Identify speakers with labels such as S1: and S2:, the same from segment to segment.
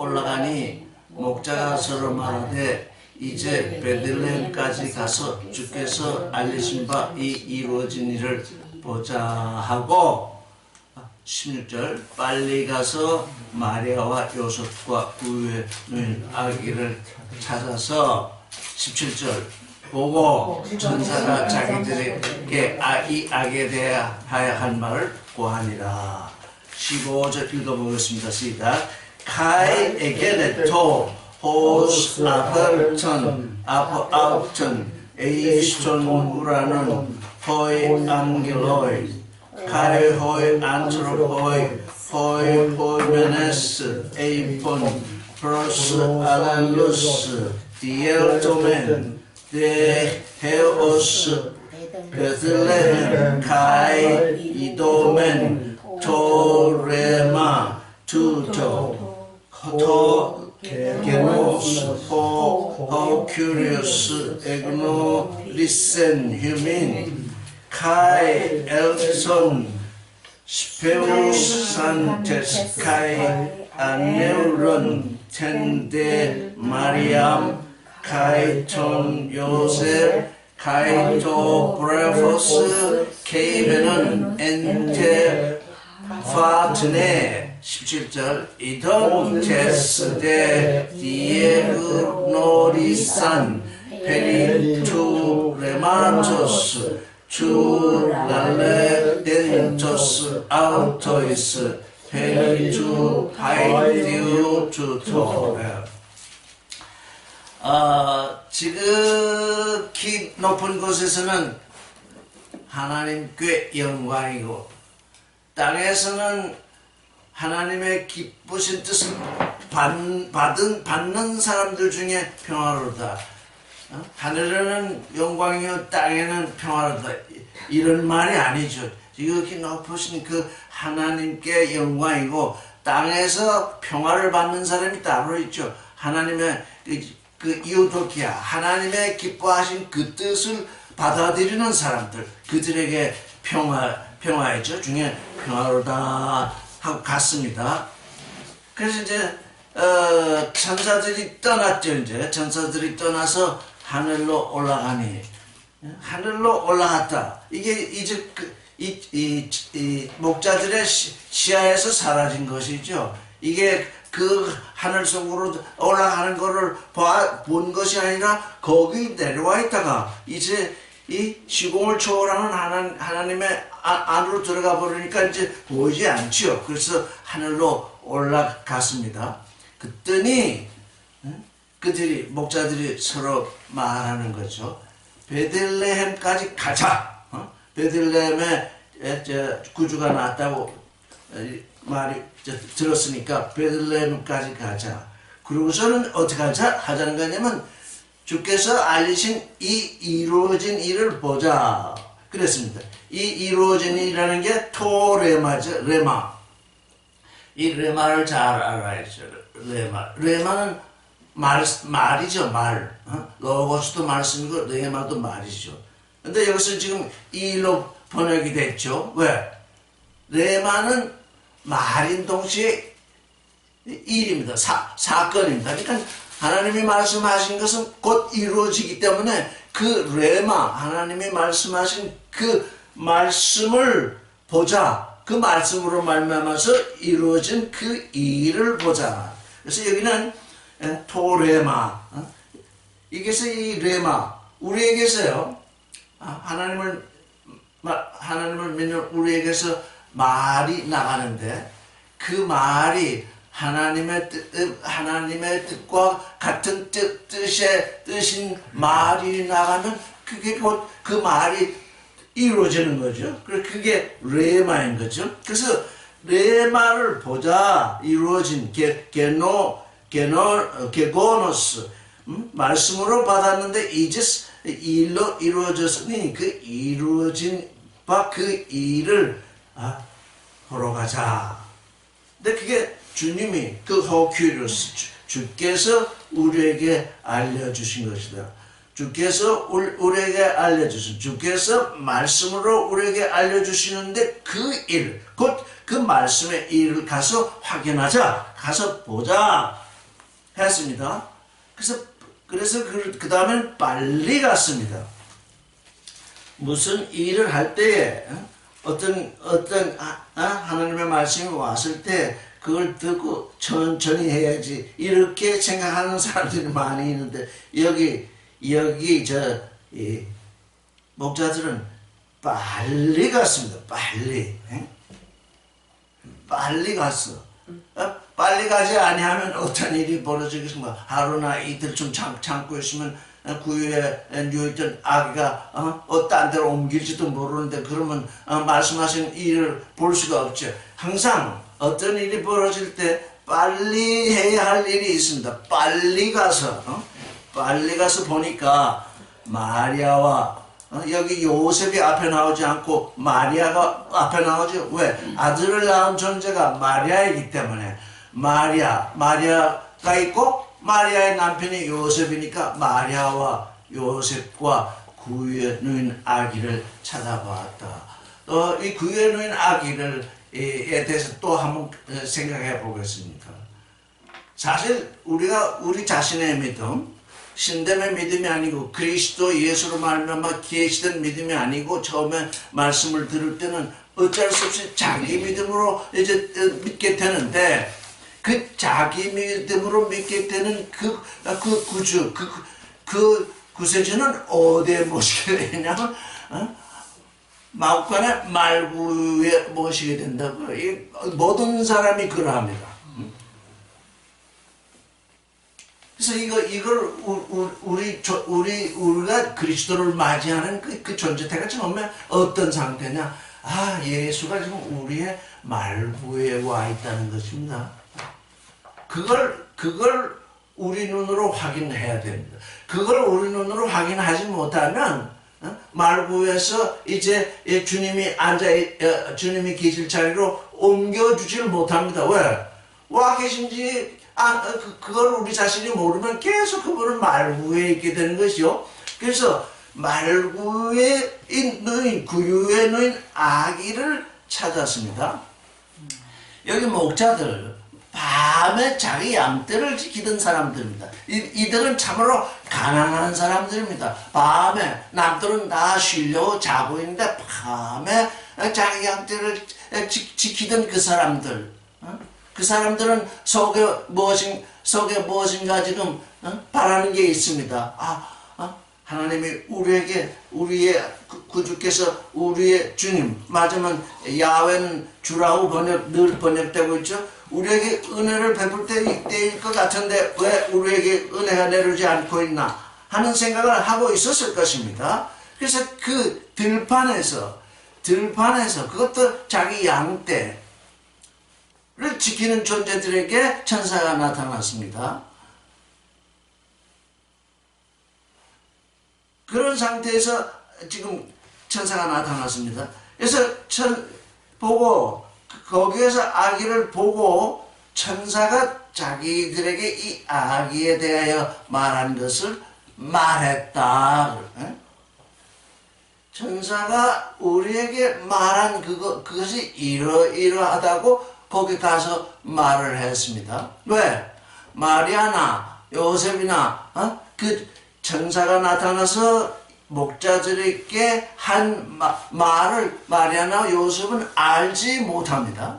S1: 올라가니 목자가 서로 말하되 이제 베들레헴까지 가서 주께서 알리신 바 이 이루어진 일을 보자 하고 16절 빨리 가서 마리아와 요셉과 우유에 누인 아기를 찾아서 17절 보고 천사가 자기들에게 이 아기에 대하여 한 말을 고하니라. 15절 읽어보겠습니다. 시작. 카이에게 네토 호스 아프아우천 에이스톤우라는 호이 안겔로이 카이 호이 안트로포이 호이 포이메네스 에이폰 프로스 알렐루스 디엘토멘 데 헤오스 베들레헴 카이 이도멘 토레마 투토 토 게노스 호 큐리우스 에그노 리센 휴민 카이 엘손 스페우산테스 카이 아네우론 텐데 마리암 카이톤 요셉 카이토 브레포스 케이베는 엔테 파트네 17절 이동 테스데 디에그노리산 페리투 레마토스 주 랄레덴토스 아우토이스 페리투 파이디우 투토. 지극히 높은 곳에서는 하나님께 영광이고 땅에서는 하나님의 기쁘신 뜻을 받는 사람들 중에 평화로다. 하늘에는 영광이요 땅에는 평화로다. 이런 말이 아니죠. 지극히 높으신 그 하나님께 영광이고 땅에서 평화를 받는 사람이 따로 있죠. 하나님의 그 이우토키아 하나님의 기뻐하신 그 뜻을 받아들이는 사람들, 그들에게 평화이죠. 중에 평화로다 하고 갔습니다. 그래서 이제 천사들이 떠났죠. 이제 천사들이 떠나서 하늘로 올라가니 하늘로 올라갔다. 이게 이제 이 목자들의 시야에서 사라진 것이죠. 이게 그 하늘 속으로 올라가는 거를 본 것이 아니라 거기 내려와 있다가 이제 이 시공을 초월하는 하나님의 안으로 들어가 버리니까 이제 보이지 않죠. 그래서 하늘로 올라갔습니다. 그랬더니 그들이 목자들이 서로 말하는 거죠. 베들레헴까지 가자. 베들레헴에 구주가 났다고 말이 들었으니까 베들레헴까지 가자. 그러고서는 어떻게 하자는 거냐면 주께서 알리신 이 이루어진 일을 보자 그랬습니다. 이 이루어진 일이라는 게 토레마죠. 레마. 이 레마를 잘 알아야죠. 레마는 말이죠. 말. 로고스도 말씀이고 레마도 말이죠. 근데 여기서 지금 이 일로 번역이 됐죠. 왜? 레마는 말인 동시에 일입니다. 사건입니다. 그러니까 하나님이 말씀하신 것은 곧 이루어지기 때문에 그 레마, 하나님이 말씀하신 그 말씀을 보자. 그 말씀으로 말미암아서 이루어진 그 일을 보자. 그래서 여기는 토레마, 이게서 이 레마, 우리에게서요, 하나님을 믿는 우리에게서 말이 나가는데 그 말이 하나님의 뜻과 같은 뜻인 말이 나가면 그게 곧 그 말이 이루어지는 거죠. 그게 레마인 거죠. 그래서 레마를 보자. 이루어진 게고노스 말씀으로 받았는데 이제 일로 이루어졌으니 그 이루어진 바 그 일을 보러 가자. 근데 그게 주님이 그 호큐리우스 주께서 우리에게 알려주신 것이다. 주께서 우리에게 알려주신 주께서 말씀으로 우리에게 알려주시는데 그 일, 곧 그 말씀의 일을 가서 확인하자. 가서 보자. 했습니다. 그래서 그 다음에 빨리 갔습니다. 무슨 일을 할 때에 어떤 하나님의 말씀이 왔을 때 그걸 듣고 천천히 해야지 이렇게 생각하는 사람들이 많이 있는데 여기 이 목자들은 빨리 갔습니다. 빨리 갔어. 빨리 가지 아니하면 어떤 일이 벌어지겠습니까? 하루나 이틀 좀 참고 있으면 구유에 누워있던 아기가 딴 데로 옮길지도 모르는데 그러면 말씀하신 일을 볼 수가 없죠. 항상 어떤 일이 벌어질 때 빨리 해야 할 일이 있습니다. 빨리 가서 보니까 마리아와 여기 요셉이 앞에 나오지 않고 마리아가 앞에 나오죠. 왜? 아들을 낳은 존재가 마리아이기 때문에 마리아가 있고 마리아의 남편이 요셉이니까 마리아와 요셉과 구유에 누인 아기를 찾아봤다. 이 구유에 누인 아기를 에 대해서 또 한번 생각해 보겠습니다. 사실 우리 자신의 믿음, 신됨의 믿음이 아니고 그리스도 예수로 말미암아 계시된 믿음이 아니고 처음에 말씀을 들을 때는 어쩔 수 없이 자기 믿음으로 이제 믿게 되는데 그 자기 믿음으로 믿게 되는 그 구주, 그 구세주는 어디에 모시게 되냐면 마구간의 말구에 모시게 된다고. 모든 사람이 그러합니다. 그래서 이걸 우리가 그리스도를 맞이하는 그 존재태가 처음에 어떤 상태냐? 예수가 지금 우리의 말구에 와 있다는 것입니다. 그걸 우리 눈으로 확인해야 됩니다. 그걸 우리 눈으로 확인하지 못하면 말구에서 이제 주님이 계실 자리로 옮겨주지를 못합니다. 왜? 와 계신지 그걸 우리 자신이 모르면 계속 그분은 말구에 있게 되는 것이요. 그래서 말구에 있는 구유에 놓인 아기를 찾았습니다. 여기 목자들 밤에 자기 양떼를 지키던 사람들입니다. 이들은 참으로 가난한 사람들입니다. 밤에 남들은 다 쉬려고 자고 있는데 밤에 자기 양떼를 지키던 그 사람들, 그 사람들은 속에 무엇인가 지금 바라는 게 있습니다. 하나님이 우리의 구주께서 우리의 주님, 맞으면 야훼는 주라고 늘 번역되고 있죠. 우리에게 은혜를 베풀 때일 것 같은데 왜 우리에게 은혜가 내려오지 않고 있나 하는 생각을 하고 있었을 것입니다. 그래서 그 들판에서 그것도 자기 양떼를 지키는 존재들에게 천사가 나타났습니다. 그런 상태에서 지금 천사가 나타났습니다. 그래서 거기에서 아기를 보고 천사가 자기들에게 이 아기에 대하여 말한 것을 말했다. 천사가 우리에게 말한 그것이 이러이러하다고 거기 가서 말을 했습니다. 왜? 마리아나 요셉이나 그 천사가 나타나서 목자들에게 한 말을 마리아나 요셉은 알지 못합니다.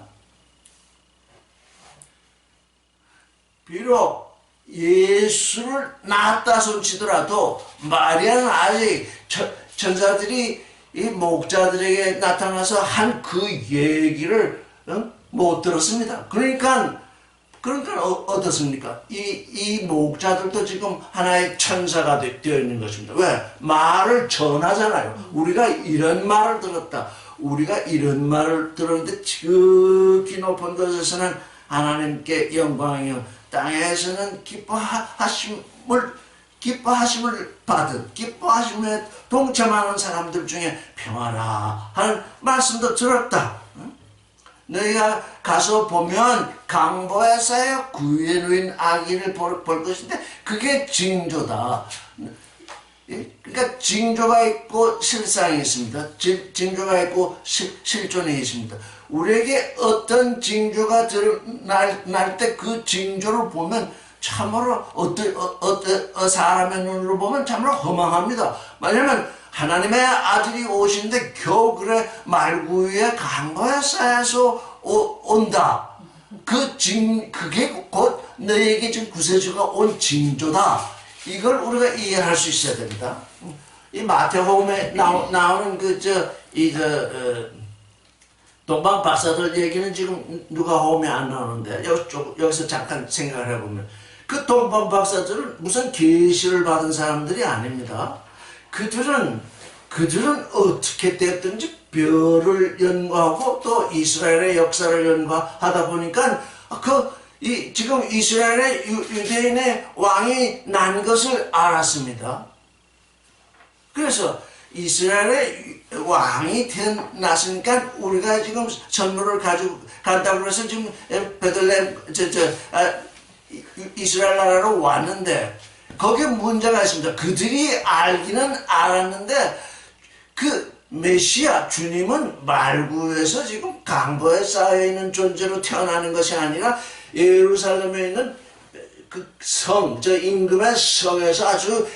S1: 비록 예수를 낳았다 손치더라도 마리아는 아직 천사들이 이 목자들에게 나타나서 한 그 얘기를 못 들었습니다. 그러니까 어떻습니까? 이 목자들도 지금 하나의 천사가 되어 있는 것입니다. 왜? 말을 전하잖아요. 우리가 이런 말을 들었다. 우리가 이런 말을 들었는데 지극히 높은 곳에서는 하나님께 영광이요. 땅에서는 기뻐하심을 받은, 기뻐하심에 동참하는 사람들 중에 평화라 하는 말씀도 들었다. 너희가 가서 보면 강보에서의 구유에 누인 아기를 볼 것인데 그게 징조다. 그러니까 징조가 있고 실상이 있습니다. 징조가 있고 실존이 있습니다. 우리에게 어떤 징조가 날 때 그 징조를 보면 참으로 사람의 눈으로 보면 참으로 허망합니다. 왜냐면 하나님의 아들이 오신데 겨우 그래 말구유에 강보에 쌓여서 온다. 그게 곧 너에게 지금 구세주가 온 징조다. 이걸 우리가 이해할 수 있어야 됩니다. 이 마태복음에 나오는 동방 박사들 얘기는 지금 누가복음에 안 나오는데 여기서 잠깐 생각을 해보면 그 동방 박사들은 무슨 계시를 받은 사람들이 아닙니다. 그들은 어떻게 됐든지 별을 연구하고 또 이스라엘의 역사를 연구하다 보니까 지금 이스라엘의 유대인의 왕이 난 것을 알았습니다. 그래서 이스라엘의 왕이 태어났으니까 우리가 지금 선물을 가지고 간다고 해서 지금 베들레헴 이스라엘 나라로 왔는데 거기에 문제가 있습니다. 그들이 알기는 알았는데 그 메시아 주님은 말구에서 지금 강보에 쌓여있는 존재로 태어나는 것이 아니라 예루살렘에 있는 그 성, 임금의 성에서 아주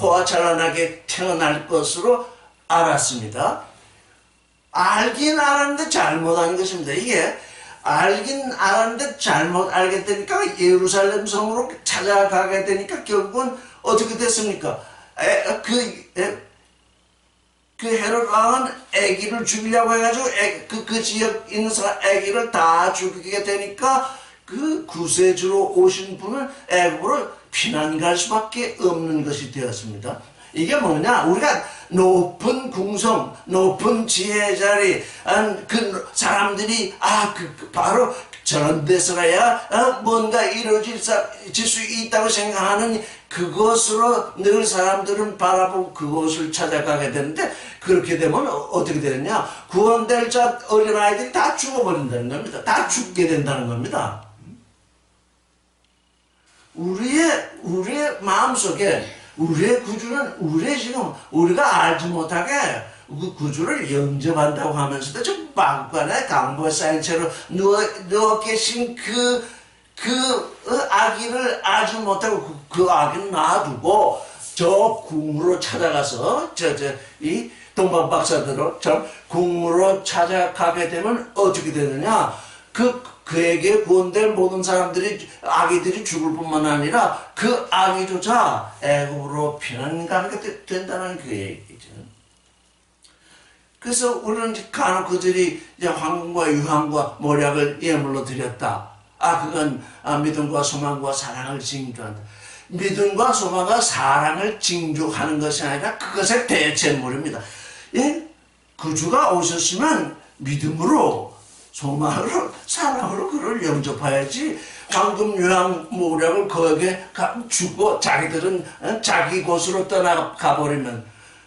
S1: 호화찬란하게 태어날 것으로 알았습니다. 알긴 알았는데 잘못한 것입니다. 이게 알긴 알았는데 잘못 알게 되니까 예루살렘 성으로 찾아가게 되니까 결국은 어떻게 됐습니까? 그 헤롯 왕은 아기를 죽이려고 해가지고 그 지역 있는 사람 아기를 다 죽이게 되니까 그 구세주로 오신 분은 애굽으로 피난 갈 수밖에 없는 것이 되었습니다. 이게 뭐냐? 우리가 높은 궁성, 높은 지혜의 자리, 그 사람들이 바로 저런 데서야 뭔가 이루어질 수 있다고 생각하는 그것으로 늘 사람들은 바라보고 그것을 찾아가게 되는데 그렇게 되면 어떻게 되느냐? 구원될 자 어린아이들이 다 죽어버린다는 겁니다. 다 죽게 된다는 겁니다. 우리의 마음속에 우리의 구주는 우리가 알지 못하게 그 구주를 영접한다고 하면서도 좀 막간에 강보에 쌓인 채로 누워 계신 그 아기를 알지 못하고 그 아기를 놔두고 저 궁으로 찾아가서 이 동방 박사들처럼 궁으로 찾아가게 되면 어떻게 되느냐? 그에게 구원될 모든 아기들이 죽을 뿐만 아니라 그 아기조차 애굽으로 피난 가게 된다는 그 얘기죠. 그래서 우리는 간혹 그들이 이제 황금과 유황과 모략을 예물로 드렸다. 그건 믿음과 소망과 사랑을 징조한다. 믿음과 소망과 사랑을 징조하는 것이 아니라 그것의 대체물입니다. 예? 구주가 오셨으면 믿음으로 소망으로 사랑으로 그를 영접해야지 황금 유황 모략을 거기에 주고 자기들은 자기 곳으로 떠나가버리면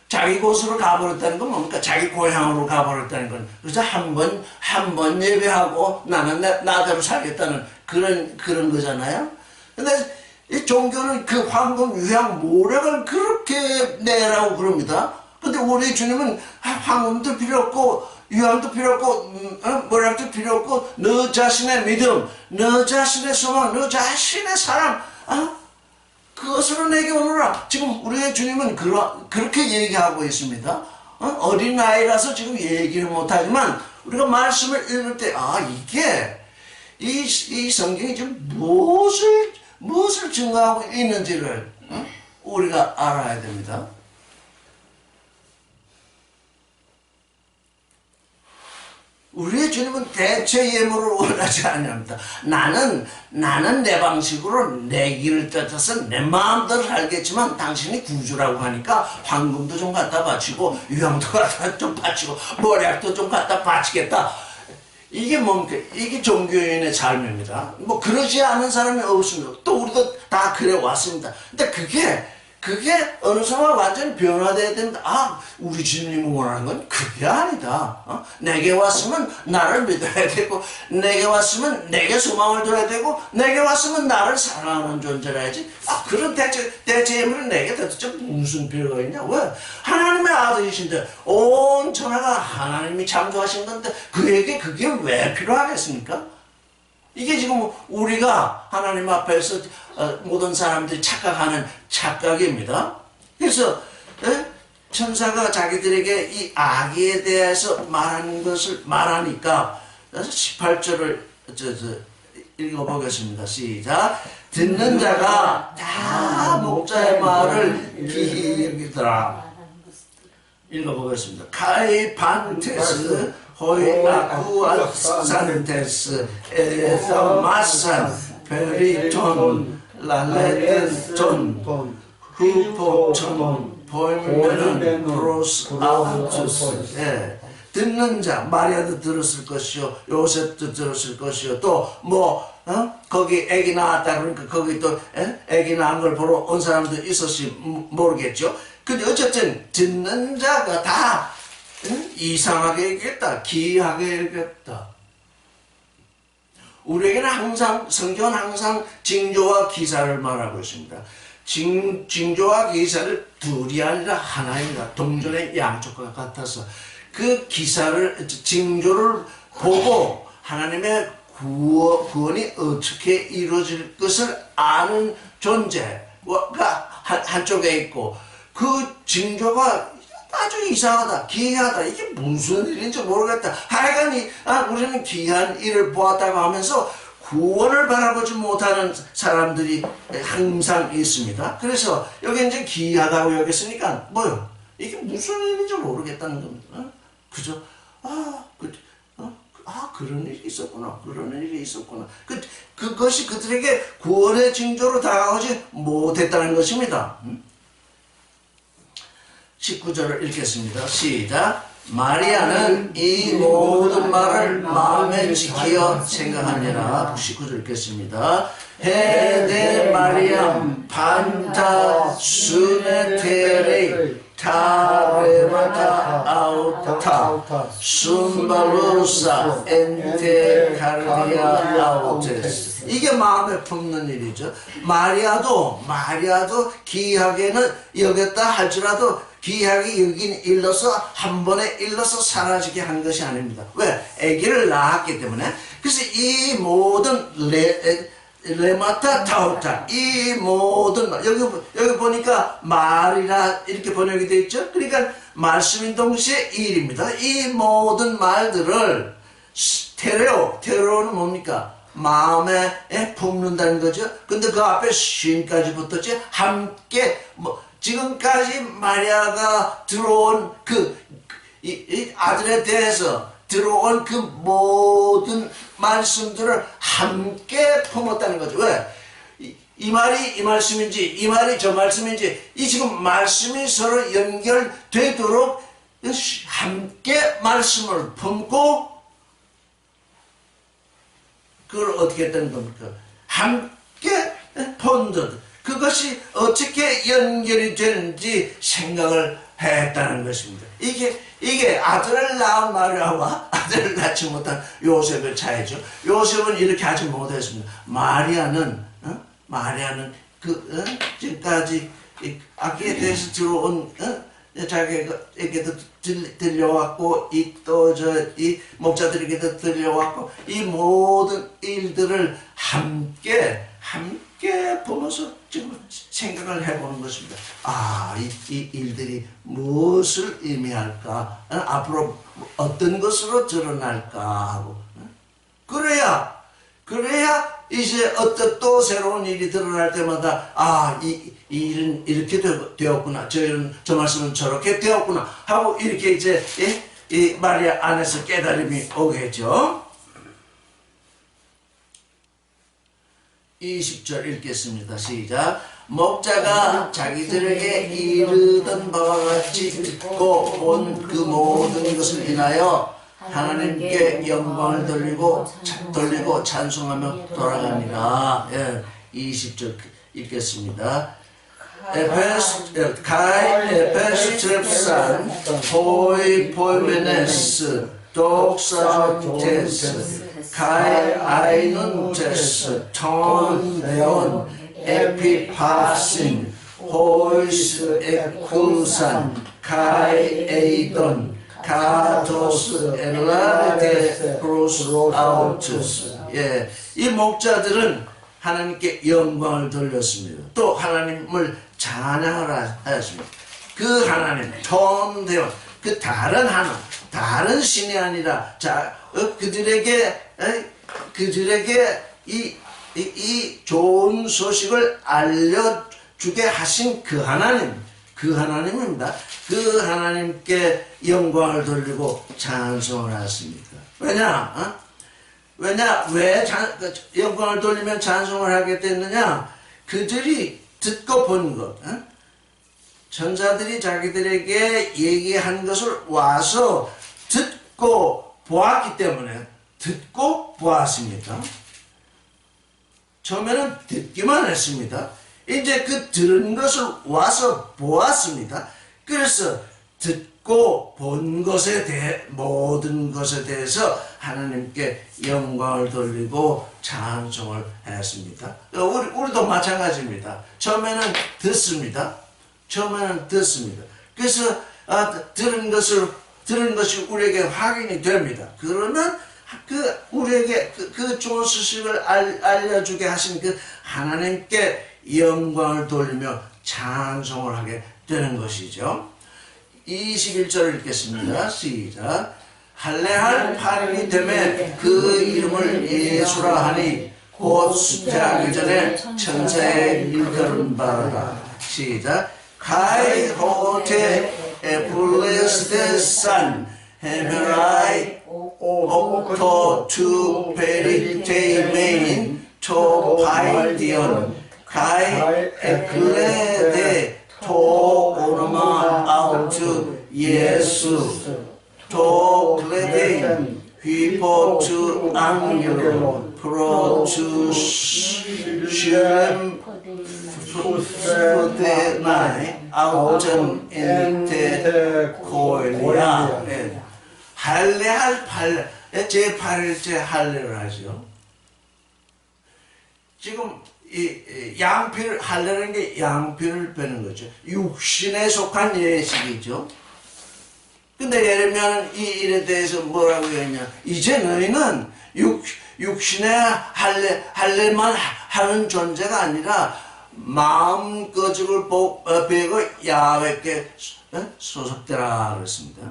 S1: 자기 곳으로 가버렸다는 건 뭡니까? 자기 고향으로 가버렸다는 건 그래서 한 번 예배하고 나는 나대로 살겠다는 그런 거잖아요. 근데 이 종교는 그 황금 유황 모략을 그렇게 내라고 그럽니다. 근데 우리 주님은 황금도 필요 없고 유황도 필요 없고 모략도 필요 없고 너 자신의 믿음, 너 자신의 소망, 너 자신의 사랑 그것으로 내게 오너라. 지금 우리의 주님은 그렇게 얘기하고 있습니다. 어린아이라서 지금 얘기를 못하지만 우리가 말씀을 읽을 때 이게 이 성경이 지금 무엇을 증거하고 있는지를 우리가 알아야 됩니다. 우리의 주님은 대체 예물을 원하지 않습니다. 나는 내 방식으로 내 길을 따라서 내 마음대로 살겠지만 당신이 구주라고 하니까 황금도 좀 갖다 바치고 유황도 갖다 좀 바치고 모략도 좀 갖다 바치겠다. 이게 뭡니까? 이게 종교인의 삶입니다. 그러지 않은 사람이 없습니다. 또 우리도 다 그래 왔습니다. 근데 그게 어느 순간 완전히 변화되어야 된다. 우리 주님이 원하는 건 그게 아니다. 내게 왔으면 나를 믿어야 되고 내게 왔으면 내게 소망을 둬야 되고 내게 왔으면 나를 사랑하는 존재라야지. 그런 대체 예물이 내게 도대체 무슨 필요가 있냐? 왜? 하나님의 아들이신데 온 천하가 하나님이 창조하신 건데 그에게 그게 왜 필요하겠습니까? 이게 지금 우리가 하나님 앞에서 모든 사람들이 착각하는 착각입니다. 그래서 천사가 자기들에게 이 아기에 대해서 말하는 것을 말하니까 18절을 읽어보겠습니다. 시작. 듣는 자가 다 목자의 말을 귀히 여기더라. 읽어보겠습니다. 카이 반테스 호이 아쿠아 산테스 에레서 마산 베리톤 랄레덴톤 후포천 보이면은 브로스 아우투스. 듣는 자 마리아도 들었을 것이요 요셉도 들었을 것이요 또 거기 애기 낳았다 그러니까 거기 또 애기 낳은 걸 보러 온 사람도 있었지 모르겠죠. 근데 어쨌든 듣는 자가 다 이상하게 얘기했다, 기이하게 얘기했다. 우리에게는 항상 성경은 항상 징조와 기사를 말하고 있습니다. 징조와 기사를 둘이 아니라 하나입니다. 동전의 양쪽과 같아서 그 기사를 징조를 보고 하나님의 구원이 어떻게 이루어질 것을 아는 존재가 한쪽에 있고 그 징조가 아주 이상하다, 기이하다, 이게 무슨 일인지 모르겠다. 하여간 우리는 기이한 일을 보았다고 하면서 구원을 바라보지 못하는 사람들이 항상 있습니다. 그래서 여기 이제 기이하다고 여겼으니까 뭐요? 이게 무슨 일인지 모르겠다는 겁니다. 그죠? 그런 일이 있었구나. 그런 일이 있었구나. 그것이 그들에게 구원의 징조로 다가오지 못했다는 것입니다. 19절을 읽겠습니다. 시작. 마리아는 이 모든 말을 마음에 지키어 생각하니라. 19절 읽겠습니다. 헤데 마리암 판타 수네테레 타레마타 아우타 순발루사 엔테 카르디아 아우테스. 이게 마음에 품는 일이죠. 마리아도 기이하게는 여겼다 할지라도 기이하게 여긴 일러서 한 번에 일러서 사라지게 한 것이 아닙니다. 왜? 아기를 낳았기 때문에. 그래서 이 모든 레마타 타우타, 이 모든 여기 보니까 말이라 이렇게 번역이 되어 있죠. 그러니까 말씀인 동시에 일입니다. 이 모든 말들을 테레오는 뭡니까? 마음에 품는다는 거죠. 근데 그 앞에 쉰까지 붙었지. 함께 지금까지 마리아가 들어온 이 아들에 대해서 들어온 그 모든 말씀들을 함께 품었다는 거죠. 왜? 이 말이 이 말씀인지 이 말이 저 말씀인지 이 지금 말씀이 서로 연결되도록 함께 말씀을 품고 그걸 어떻게 했다는 겁니까? 함께 폰드. 그것이 어떻게 연결이 되는지 생각을 했다는 것입니다. 이게 아들을 낳은 마리아와 아들을 낳지 못한 요셉의 차이죠. 요셉은 이렇게 하지 못했습니다. 마리아는 지금까지 아기에 대해서 들어온 자기에게도 들려왔고 이 목자들에게도 들려왔고 이 모든 일들을 함께 보면서 지금 생각을 해보는 것입니다. 이 일들이 무엇을 의미할까? 앞으로 어떤 것으로 드러날까 하고 그래야 이제 어떤 또 새로운 일이 드러날 때마다 이 일은 이렇게 되었구나, 저 말씀은 저렇게 되었구나 하고 이렇게 이제 이 마리아 안에서 깨달음이 오겠죠. 20절 읽겠습니다. 시작. 목자가 자기들에게 이르던 바와 같이 듣고 본 그 모든 것을 인하여 하나님께 영광을 돌리고 찬송하며 돌아갑니다. 20절 읽겠습니다. Kai επέστρεψαν οι ποιμενές δόξαντες Kai άινοντες των θεών επιπάσιν χωρίς εκούσαν Kai είδων κάτως ελάτε προς αυτούς. 예, 이 목자들은 하나님께 영광을 돌렸습니다. 또 하나님을 찬양을 하였습니다. 그 하나님, 처음 되어 그 다른 하나님, 다른 신이 아니라 그들에게 이 좋은 소식을 알려주게 하신 그 하나님입니다. 그 하나님께 영광을 돌리고 찬송을 하십니다. 왜 영광을 돌리면 찬송을 하게 됐느냐? 그들이 듣고 본 것, 천사들이 자기들에게 얘기한 것을 와서 듣고 보았기 때문에 듣고 보았습니다. 처음에는 듣기만 했습니다. 이제 그 들은 것을 와서 보았습니다. 그래서 듣고 본 것에 대해 모든 것에 대해서 하나님께 영광을 돌리고 찬송을 했습니다. 우리도 마찬가지입니다. 처음에는 듣습니다. 그래서 들은 것이 우리에게 확인이 됩니다. 그러면 우리에게 그 좋은 소식을 알려주게 하신 그 하나님께 영광을 돌리며 찬송을 하게 되는 것이죠. 21절을 읽겠습니다. 시작. 할례할 8일이 되매 그 이름을 예수라 하니 곧 숫자하기 전에 천사의 일컬음 바라. 시작. Kai hote epules de san hemerai octo tu perite main to paidion Kai eklede to orma autu Yesu to klede hypo tu angelo pro tu shem 푸드나이 아우전 엔테 고엘이야. 할례할 제8일째 할례를 하죠. 지금 이 양피를 할례라는 게 양피를 빼는 거죠. 육신에 속한 예식이죠. 근데 예레미야는 이 일에 대해서 뭐라고 했냐? 이제 너희는 육신의 할례만 하는 존재가 아니라 마음가짐을 배고 야훼께 소속되라 그랬습니다.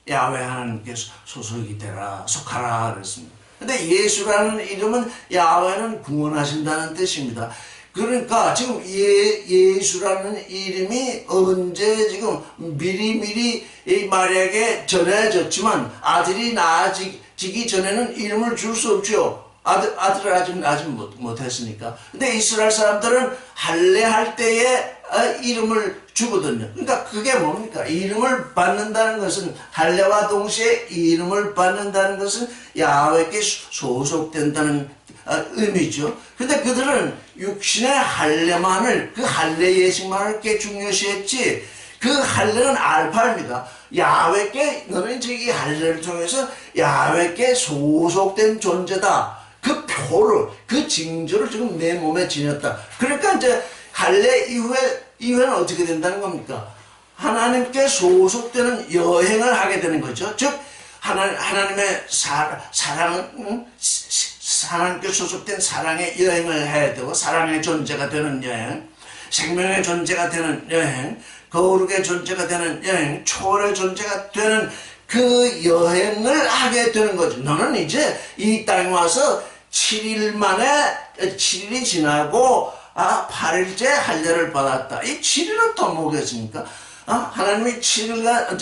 S1: 야훼 하나님께 소속이 되라, 속하라 그랬습니다. 근데 예수라는 이름은 야훼는 구원하신다는 뜻입니다. 그러니까 지금 예수라는 이름이 언제 지금 미리미리 이 마리아에게 전해졌지만 아들이 낳아지기 전에는 이름을 줄 수 없죠. 아들을 아직 못했으니까. 근데 이스라엘 사람들은 할례할 때에 이름을 주거든요. 그러니까 그게 뭡니까? 이름을 받는다는 것은, 할례와 동시에 이름을 받는다는 것은 야훼께 소속된다는 의미죠. 근데 그들은 육신의 할례만을, 그 할례 예식만을 이렇게 중요시했지, 그 할례는 알파입니다. 야훼께, 너는 이제 이 할례를 통해서 야훼께 소속된 존재다. 그 표를, 그 징조를 지금 내 몸에 지녔다. 그러니까 이제 할례 이후에는 어떻게 된다는 겁니까? 하나님께 소속되는 여행을 하게 되는 거죠. 즉 하나님의 하나님께 소속된 사랑의 여행을 해야 되고, 사랑의 존재가 되는 여행, 생명의 존재가 되는 여행, 거룩의 존재가 되는 여행, 초월의 존재가 되는 그 여행을 하게 되는 거죠. 너는 이제 이 땅에 와서 7일이 지나고 8일째 할례를 받았다. 이 7일은 또 뭐겠습니까? 하나님이 7일간,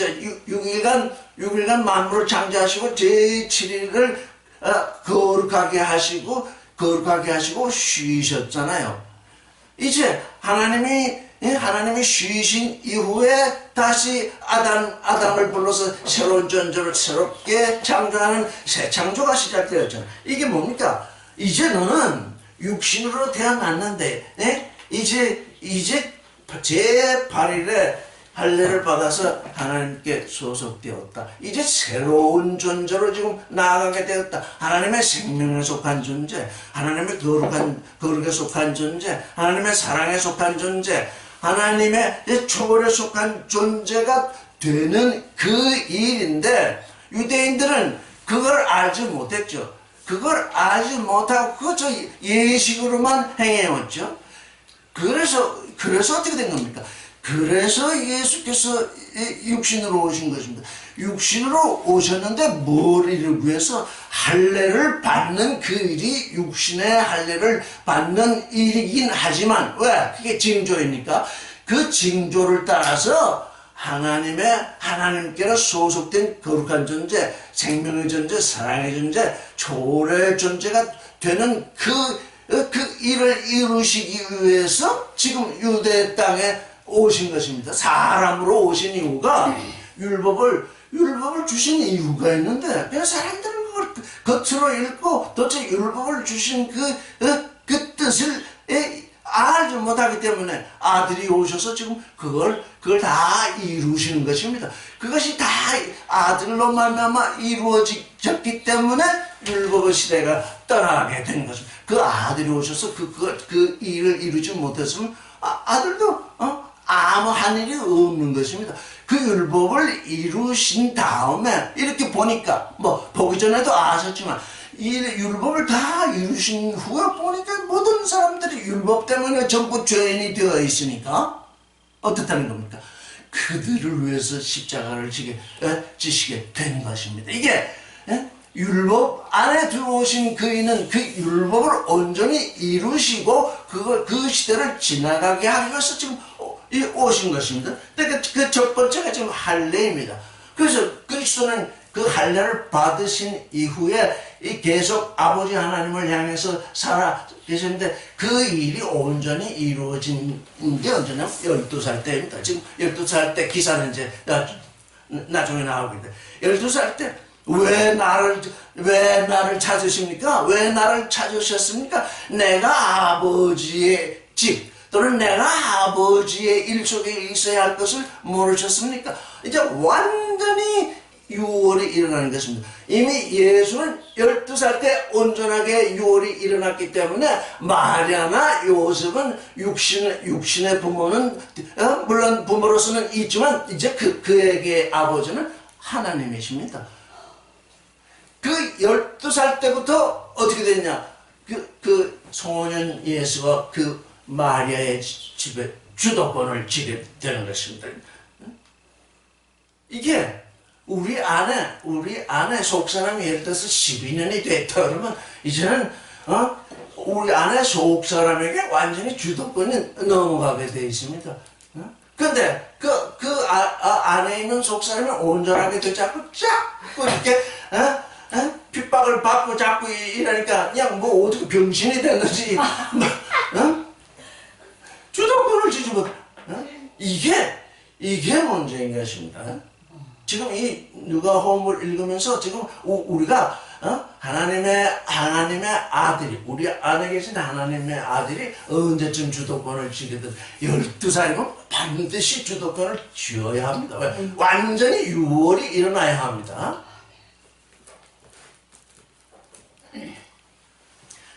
S1: 6일간 만물을 창조하시고 제7일을 거룩하게 하시고 쉬셨잖아요. 이제 하나님이 쉬신 이후에 다시 아담을 불러서 새로운 존재를 새롭게 창조하는 새 창조가 시작되었잖아요. 이게 뭡니까? 이제 너는 육신으로 태어났는데, 이제 제8일에 할례를 받아서 하나님께 소속되었다. 이제 새로운 존재로 지금 나아가게 되었다. 하나님의 생명에 속한 존재, 하나님의 거룩에 속한 존재, 하나님의 사랑에 속한 존재, 하나님의 초월에 속한 존재가 되는 그 일인데, 유대인들은 그걸 알지 못했죠. 그걸 알지 못하고 그저 예식으로만 행해왔죠. 그래서 어떻게 된 겁니까? 그래서 예수께서 육신으로 오신 것입니다. 육신으로 오셨는데 뭘 이루기 위해서 할례를 받는 그 일이 육신의 할례를 받는 일이긴 하지만 왜? 그게 징조이니까 그 징조를 따라서 하나님께로 소속된 거룩한 존재, 생명의 존재, 사랑의 존재, 초월의 존재가 되는 그 일을 이루시기 위해서 지금 유대 땅에 오신 것입니다. 사람으로 오신 이유가 율법을 주신 이유가 있는데 그냥 사람들은 그걸 겉으로 읽고 도대체 율법을 주신 그 뜻을 알지 못하기 때문에 아들이 오셔서 지금 그걸 다 이루시는 것입니다. 그것이 다 아들로 말미암아 이루어졌기 때문에 율법의 시대가 떠나게 된 것입니다. 그 아들이 오셔서 그 일을 이루지 못했으면 아들도 아무 한 일이 없는 것입니다. 그 율법을 이루신 다음에 이렇게 보니까 보기 전에도 아셨지만 이 율법을 다 이루신 후에 보니까 모든 사람들이 율법 때문에 전부 죄인이 되어 있으니까 어떻다는 겁니까? 그들을 위해서 십자가를 지시게 된 것입니다. 이게 율법 안에 들어오신 그이는 그 율법을 온전히 이루시고 그 시대를 지나가게 하기 위해서 지금 오신 것입니다. 그러니까 그 첫 번째가 지금 할례입니다. 그래서 그리스도는 그 할례를 받으신 이후에 계속 아버지 하나님을 향해서 살아 계셨는데 그 일이 온전히 이루어진 게 언제냐면 12살 때입니다. 지금 12살 때 기사는 이제 나중에 나오겠는데 12살 때 왜 나를 찾으십니까? 왜 나를 찾으셨습니까? 내가 아버지의 집 또는 내가 아버지의 일 속에 있어야 할 것을 모르셨습니까? 이제 완전히 유월이 일어나는 것입니다. 이미 예수는 12살 때 온전하게 유월이 일어났기 때문에 마리아나 요셉은 육신의 부모는 물론 부모로서는 있지만 이제 그에게 아버지는 하나님이십니다. 그 12살 때부터 어떻게 됐냐? 그 소년 예수가 그 마리아의 집에 주도권을 지게 되는 것입니다. 이게 우리 안에 속사람이 예를 들어서 12년이 됐다 그러면 이제는 우리 안에 속사람에게 완전히 주도권이 넘어가게 되어 있습니다. 그런데 그 안에 있는 속사람이 온전하게 되지 않고 자꾸 이렇게 핍박을 받고 자꾸 이러니까 그냥 어떻게 병신이 됐는지 주도권을 주지 못. 이게 문제인 것입니다. 지금 이 누가복음을 읽으면서 지금 우리가 하나님의 아들이 우리 안에 계신 하나님의 아들이 언제쯤 주도권을 쥐게든 12살이면 반드시 주도권을 쥐어야 합니다. 완전히 유월이 일어나야 합니다.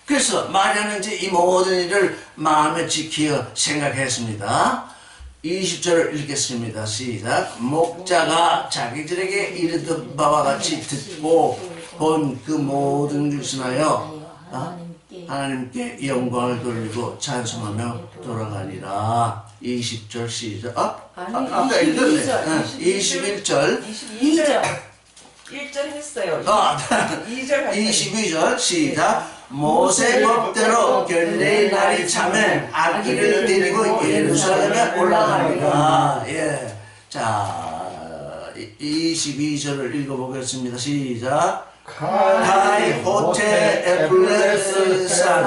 S1: 그래서 마리아는 이제 이 모든 일을 마음에 지키어 생각했습니다. 20절을 읽겠습니다. 시작. 목자가 자기들에게 이르던 바와 같이 듣고 본 그 모든 것을 하여 하나님께 영광을 돌리고 찬송하며 돌아가니라. 20절 시작. 아까 읽었네. 21절.
S2: 1절 했어요.
S1: 22절 시작. 모세 법대로 결례의 날이 차면 아기를 데리고 예루살렘에 올라가니라. 예. 자, 22절을 읽어보겠습니다. 시작. 하이 호테 에블레산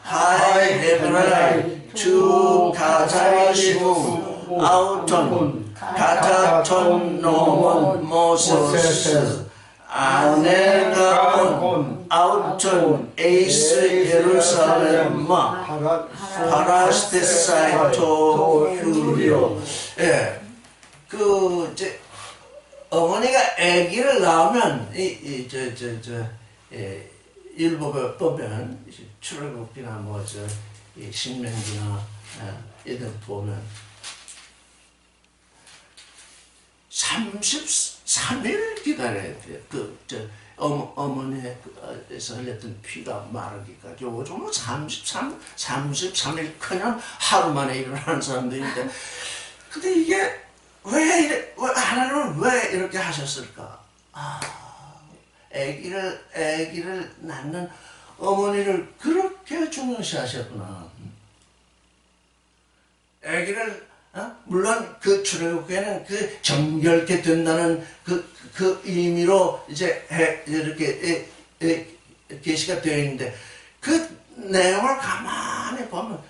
S1: 하이 헤브라이 주 가자리시무 아우톤 가타톤 노몬 모세스 아내가 온 아우톤 에이스 예루살렘마 파라스테사이 토휴리오. 예, 이제 어머니가 아기를 낳으면 율법에 보면 출애굽기나 신명기나 이런 보면 33일 기다려야 돼요. 어머니에서 흘렸던 피가 마르기까지 요즘은 33일 그냥 하루 만에 일어나는 사람들인데 근데 이게 왜 하나님은 왜 이렇게 하셨을까? 아기를 낳는 어머니를 그렇게 중요시하셨구나. 아기를 물론 그 출애굽에는 그 정결케 된다는 그 의미로 이제 이렇게 게시가 되어 있는데 그 내용을 가만히 보면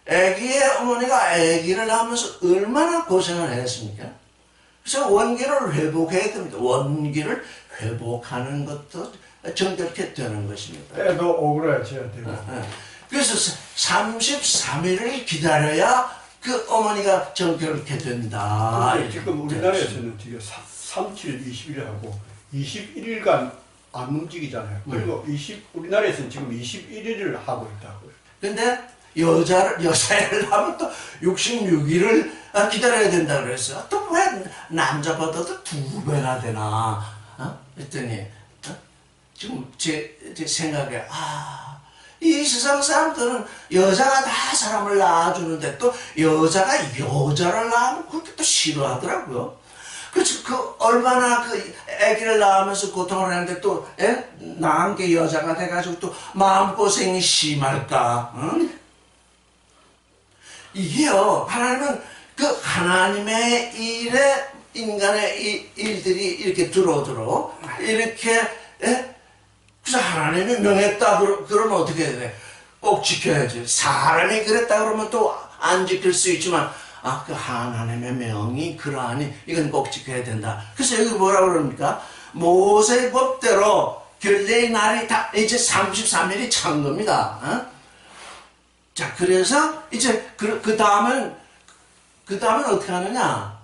S1: 아기의 어머니가 아기를 낳으면서 얼마나 고생을 했습니까? 그래서 원기를 회복해야 됩니다. 원기를 회복하는 것도 정결케 되는 것입니다.
S3: 때도 오그라져야 되고.
S1: 그래서 33일을 기다려야 그 어머니가 정결케 된다.
S3: 지금 우리나라에서는 지금 37일, 20일하고 21일간 안 움직이잖아요. 그리고 우리나라에서는 지금 21일을 하고 있다고요.
S1: 근데 여자를 하면 또 66일을 기다려야 된다 그랬어. 또 왜 남자보다도 2배나 되나? 그랬더니 지금 제 생각에 이 세상 사람들은 여자가 다 사람을 낳아주는데 또 여자가 여자를 낳으면 그렇게 또 싫어하더라고요. 그래서 얼마나 아기를 낳으면서 고통을 하는데 또 낳은 게 여자가 돼가지고 또 마음고생이 심할까? 응? 이게요, 하나님은 하나님의 일에 인간의 일들이 이렇게 들어오도록 이렇게 그래서 하나님이 명했다 그러면 어떻게 해야 돼? 꼭 지켜야지. 사람이 그랬다 그러면 또 안 지킬 수 있지만 그 하나님의 명이 그러하니 이건 꼭 지켜야 된다. 그래서 여기 뭐라 그럽니까? 모세법대로 결례의 날이 다 이제 33일이 찬 겁니다. 자, 그래서 이제 그 다음은 어떻게 하느냐?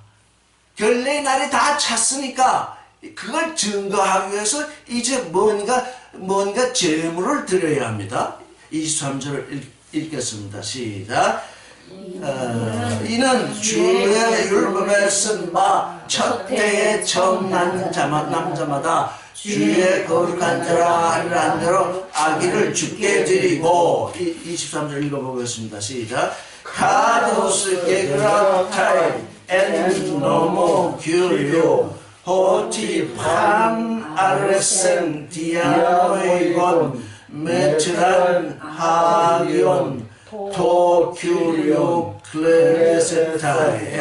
S1: 결례의 날이 다 찼으니까 그걸 증거하기 위해서 이제 뭔가 제물을 드려야 합니다. 23절을 읽겠습니다. 시작. 이는 주의 율법에 쓴 바 첫 해에 처음 난 남자마다 주의 거룩한 자라 하리란 대로 아기를 주께 드리고 23절 읽어보겠습니다. 시작. 카도스 게그라타이 엔 노모 규류 호티 판 아르센 디아노이곤 메트란 하기온 토큐리오 클레세타에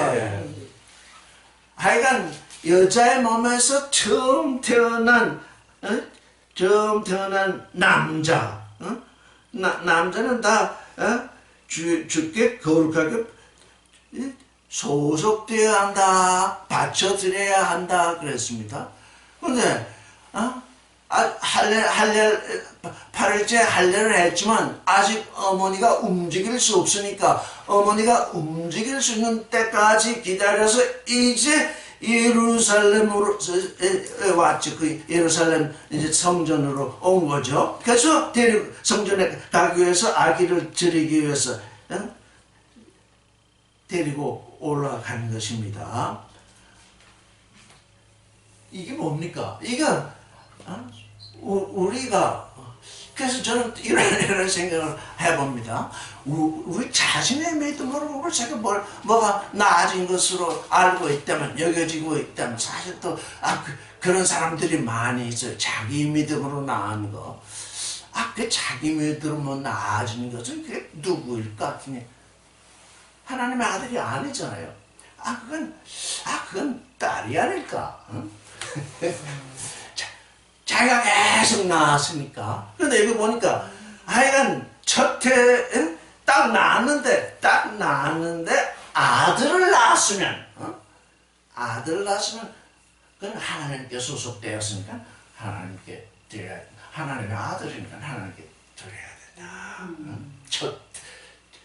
S1: 하여간 여자의 몸에서 처음 태어난 남자 남자는 다 주께 거룩하게 소속되어야 한다, 바쳐드려야 한다 그랬습니다. 그런데 8일째 할례를 했지만 아직 어머니가 움직일 수 없으니까 어머니가 움직일 수 있는 때까지 기다려서 이제 예루살렘으로 왔죠. 그 예루살렘 이제 성전으로 온 거죠. 그래서 성전에 가기 위해서 아기를 드리기 위해서 데리고 올라가는 것입니다. 이게 뭡니까? 이거 우리가 그래서 저는 이런 생각을 해봅니다. 우리 자신의 믿음으로 제가 뭐가 나아진 것으로 알고 있다면 여겨지고 있다면 사실 또 그런 사람들이 많이 있어요. 자기 믿음으로 나은 거. 그 자기 믿음으로 나아지는 것은 그게 누구일까? 하나님의 아들이 아니잖아요. 그건 딸이 아닐까? 응? 자기가 계속 낳았으니까. 그런데 여기 보니까 하여간 첫해 딱 낳았는데 아들을 낳았으면 그건 하나님께 소속되었으니까 하나님께 드려야 된다. 하나님의 아들이니까 하나님께 드려야 된다.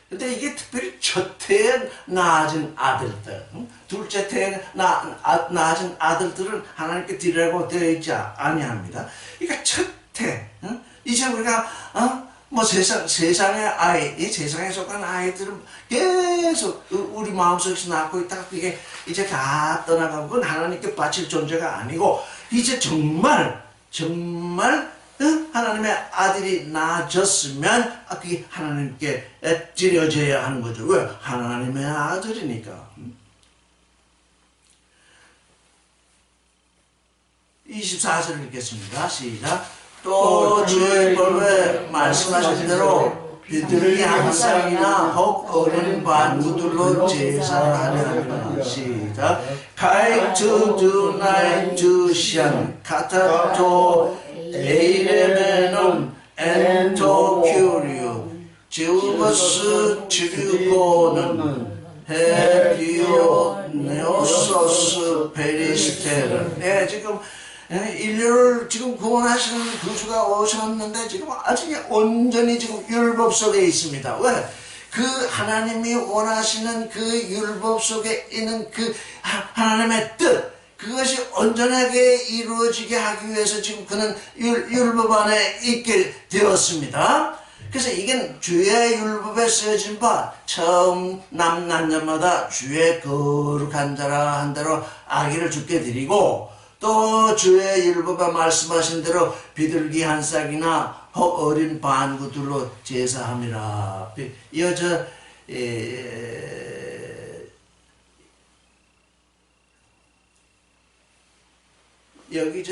S1: 근데 이게 특별히 첫 해에 낳아진 아들들, 둘째 해에 낳아진 아들들은 하나님께 드리라고 되어 있지 아니합니다. 그러니까 첫 해, 이제 우리가 뭐 세상의 아이, 이 세상에 속한 아이들은 계속 우리 마음속에서 낳고 있다가 그게 이제 다 떠나가고 그건 하나님께 바칠 존재가 아니고 이제 정말 정말 하나님의 아들이 낳아졌으면 그게 하나님께 드려져야 하는 거죠. 왜? 하나님의 아들이니까. 24절을 읽겠습니다. 시작. 또 주의 법에 말씀하신 대로 비둘기 한 쌍이나 혹 어린 반구들로 제사를 하려 합니다. 시작. Kai to do nine to shan kata to 에이레메논 엔토 큐리오 제우버스 트리고는 헤디오 네오소스 페리스테르. 네, 지금 인류를 지금 구원하시는 구주가 오셨는데 지금 아직 온전히 지금 율법 속에 있습니다. 왜? 그 하나님이 원하시는 그 율법 속에 있는 그 하나님의 뜻, 그것이 온전하게 이루어지게 하기 위해서 지금 그는 율법 안에 있게 되었습니다. 그래서 이게 주의 율법에 쓰여진 바 처음 남자마다 주의 거룩한 자라 한 대로 아기를 주께 드리고 또 주의 율법에 말씀하신 대로 비둘기 한 쌍이나 어린 반구들로 제사함이라. 이어져 여기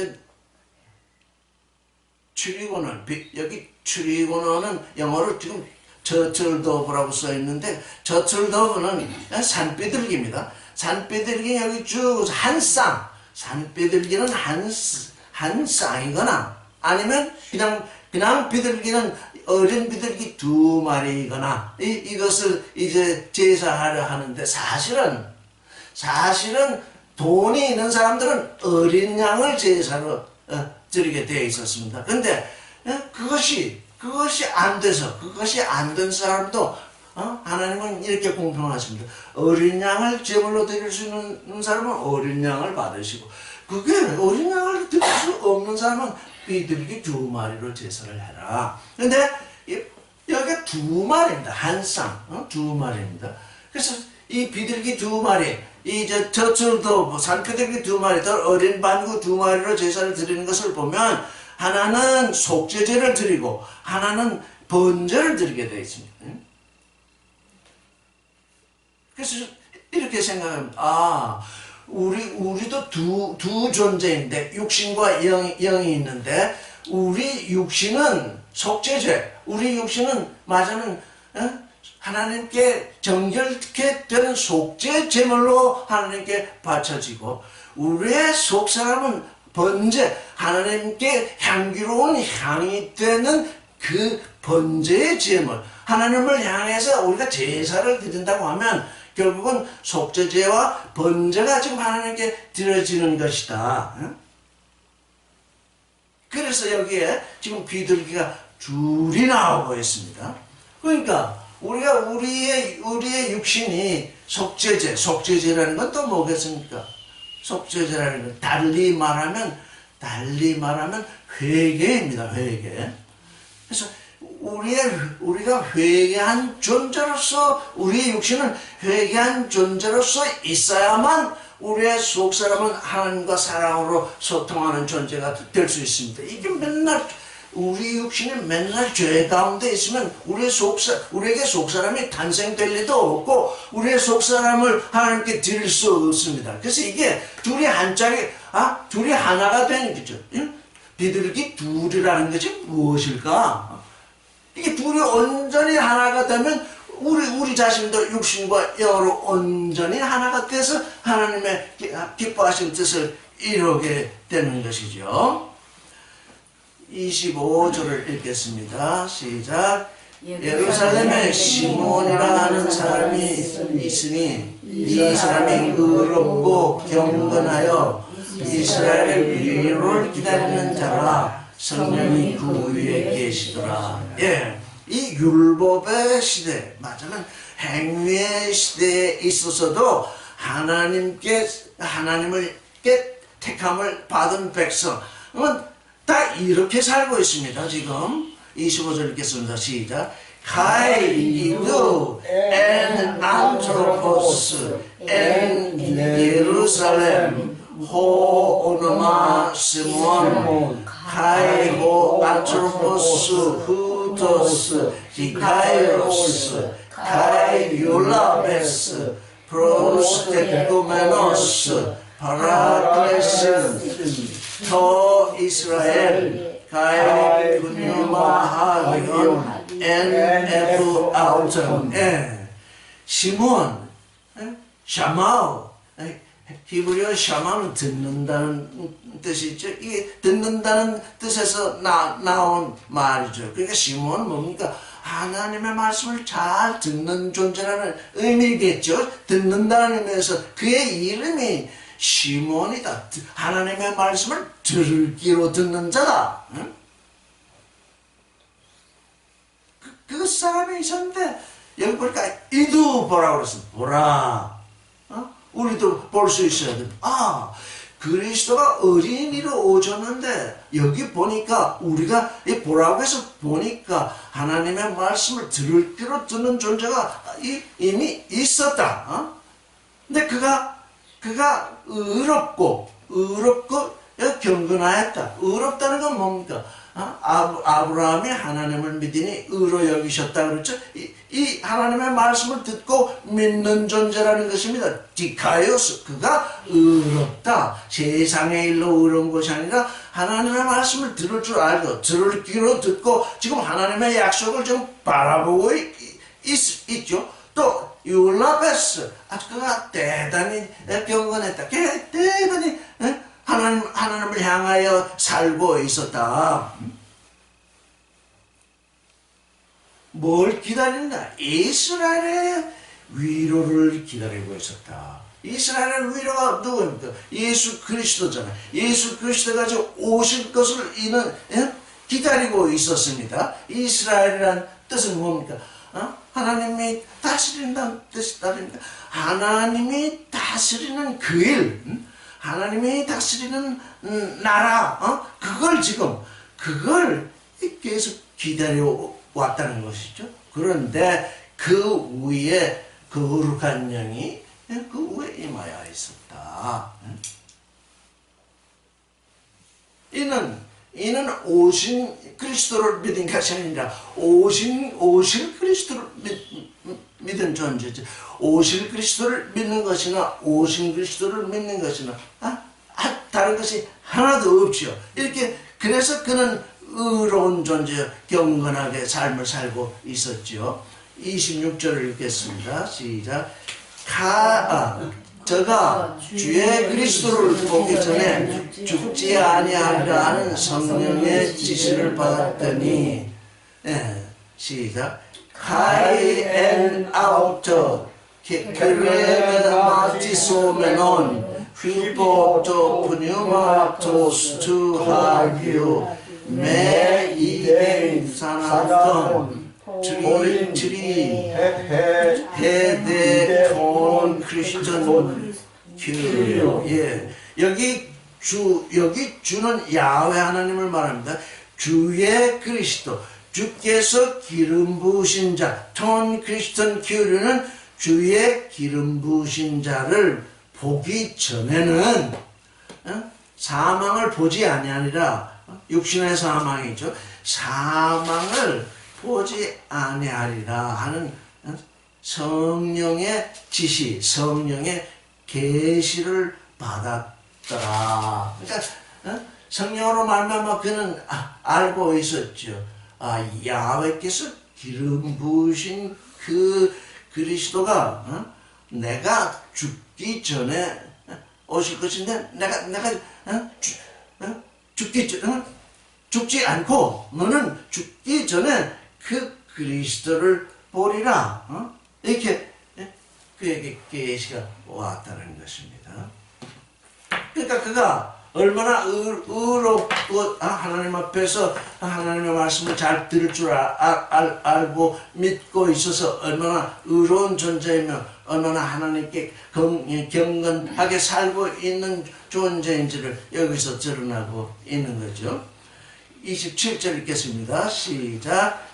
S1: 추리고는 여기 추리고는 영어로 지금 저틀도브라고 써 있는데 저틀도브는 산비둘기입니다. 산비둘기 여기 쭉 한 쌍. 산비둘기는 한 쌍이거나 아니면 그냥 비둘기는 어린 비둘기 두 마리이거나 이것을 이제 제사하려 하는데 사실은 돈이 있는 사람들은 어린 양을 제사로 드리게 되어 있었습니다. 근데 그것이 안 돼서 그것이 안 된 사람도 하나님은 이렇게 공평하십니다. 어린 양을 제물로 드릴 수 있는 사람은 어린 양을 받으시고 그게 어린 양을 드릴 수 없는 사람은 비둘기 두 마리로 제사를 해라. 근데 여기 두 마리입니다. 한 쌍, 두 마리입니다. 그래서 이 비둘기 두 마리, 저철도 산비둘기 두 마리, 더 어린 반구 두 마리로 제사를 드리는 것을 보면 하나는 속죄제를 드리고 하나는 번제를 드리게 되어 있습니다. 그래서 이렇게 생각합니다. 우리도 두 존재인데 육신과 영이 있는데 우리 육신은 속죄제, 우리 육신은 맞으면 하나님께 정결케 되는 속죄 제물로 하나님께 바쳐지고 우리의 속사람은 번제, 하나님께 향기로운 향이 되는 그 번제의 제물, 하나님을 향해서 우리가 제사를 드린다고 하면 결국은 속죄제와 번제가 지금 하나님께 드려지는 것이다. 그래서 여기에 지금 비둘기가 둘이 나오고 있습니다. 그러니까 우리의 육신이 속죄제라는 건 또 뭐겠습니까? 속죄제라는 건 달리 말하면 회개입니다. 회개. 그래서 우리가 회개한 존재로서 우리의 육신은 회개한 존재로서 있어야만 우리의 속사람은 하나님과 사랑으로 소통하는 존재가 될 수 있습니다. 이게 맨날 우리 육신이 맨날 죄 가운데 있으면 우리에게 속사람이 탄생될 리도 없고 우리의 속사람을 하나님께 드릴 수 없습니다. 그래서 이게 둘이 하나가 되는 거죠. 비둘기 둘이라는 것이 무엇일까? 이게 둘이 온전히 하나가 되면 우리 자신도 육신과 영으로 온전히 하나가 돼서 하나님의 기뻐하신 뜻을 이루게 되는 것이죠. 25절을 읽겠습니다. 시작. 예루살렘에 시몬이라 하는 사람이 있으니 이 사람이 의롭고 경건하여 이스라엘의 위로를 기다리는 자라 성령이 그 위에 계시더라. 예, 이 율법의 시대, 맞으면 행위의 시대에 있어서도 하나님을 택함을 받은 백성은 다 이렇게 살고 있습니다. 지금 25절 읽겠습니다. 시작. 카이도 엔 안트로포스 엔 예루살렘 호 오노마 스몬 카이고 안트로포스 후토스 디카이로스 카이율라베스 프로스테쿠메노스 파라클레신 더 이스라엘 가이 분유마하기온 NF 아우턴 시몬 샤마우 히브리어 샤마는 듣는다는 뜻이죠. 이게 듣는다는 뜻에서 나온 말이죠. 그러니까 시몬은 뭡니까? 하나님의 말씀을 잘 듣는 존재라는 의미겠죠. 듣는다는 의미에서 그의 이름이 시몬이다. 하나님의 말씀을 들기로 듣는 자다. 응? 그 사람이 있었는데 여기 보니까 이도 보라고 그랬어. 보라. 우리도 볼 수 있어야 돼. 그리스도가 어린이로 오셨는데 여기 보니까 우리가 이 보라고 해서 보니까 하나님의 말씀을 들기로 듣는 존재가 이미 있었다. 근데 그가 의롭고 경건하였다. 의롭다는 건 뭡니까? 아브라함이 하나님을 믿으니 의로 여기셨다 그랬죠. 이 하나님의 말씀을 듣고 믿는 존재라는 것입니다. 디카이오스, 그가 의롭다. 세상의 일로 의로운 것이 아니라 하나님의 말씀을 들을 줄 알고 들을 귀로 듣고 지금 하나님의 약속을 좀 바라보고 있죠. 또 율라베스, 그가 대단히 경건했다. 대단히 하나님을 향하여 살고 있었다. 뭘 기다린다? 이스라엘의 위로를 기다리고 있었다. 이스라엘의 위로가 누구입니까? 예수 그리스도잖아요. 예수 그리스도가 오실 것을 이는 기다리고 있었습니다. 이스라엘이란 뜻은 뭡니까? 하나님이 다스린다는 뜻이 다릅니다. 하나님이 다스리는 그 일, 하나님이 다스리는 나라, 그걸 계속 기다려 왔다는 것이죠. 그런데 그 위에 거룩한 영이 그 위에 임하여 있었다. 이는 오신 그리스도를 믿은 것이 아니라 오실 그리스도를 믿은 존재죠. 오실 그리스도를 믿는 것이나 오신 그리스도를 믿는 것이나 다른 것이 하나도 없지요. 이렇게 그래서 그는 의로운 존재, 경건하게 삶을 살고 있었지요. 26절을 읽겠습니다. 시작. 저가 주의 그리스도를 보기 전에 죽지 아니하리라 하는 성령의 지시를 받았더니 시작. 카이 엔 아우터 케레마티소메논 휘보토 푸뉴마토스 투하기오 메 이겐 사나톤 트리 헤데 톤 크리스천 큐리오. 여기 주는 야훼 하나님을 말합니다. 주의 그리스도, 주께서 기름 부으신 자, 톤 크리스천 큐리는 주의 기름 부으신 자를 보기 전에는 사망을 보지 아니하리라. 육신의 사망이죠. 사망을 보지 아니하리라 하는 성령의 지시, 성령의 계시를 받았더라. 그러니까 성령으로 말미암아 그는 알고 있었죠. 야훼께서 기름 부으신 그 그리스도가 내가 죽기 전에 오실 것인데 내가 죽지 않고 너는 죽기 전에 그 그리스도를 보리라. 이렇게 그에게 계시가 왔다는 것입니다. 그러니까 그가 얼마나 의롭고 하나님 앞에서 하나님의 말씀을 잘 들을 줄 알고 믿고 있어서 얼마나 의로운 존재이며 얼마나 하나님께 경건하게 살고 있는 존재인지를 여기서 드러나고 있는 거죠. 27절 읽겠습니다. 시작.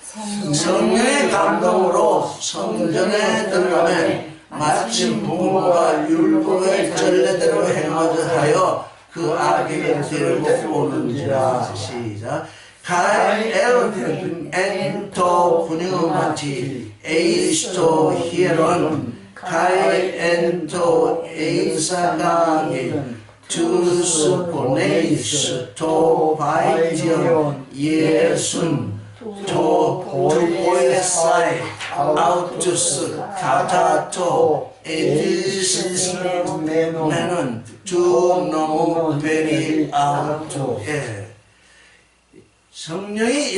S1: 성령의 감동으로 성전에 들어가매 마침 부모가 율법의 전례대로 행하듯 하여 그 아기를 데리고 오는지라. 시작. Kai ento pneumati eisto hieron Kai ento eisagagin τους πονέεις το πάιτιον Ιεσούν το ποεσάι αутούς κατά το εδισμένον του νόμου περί αυτού. 성령이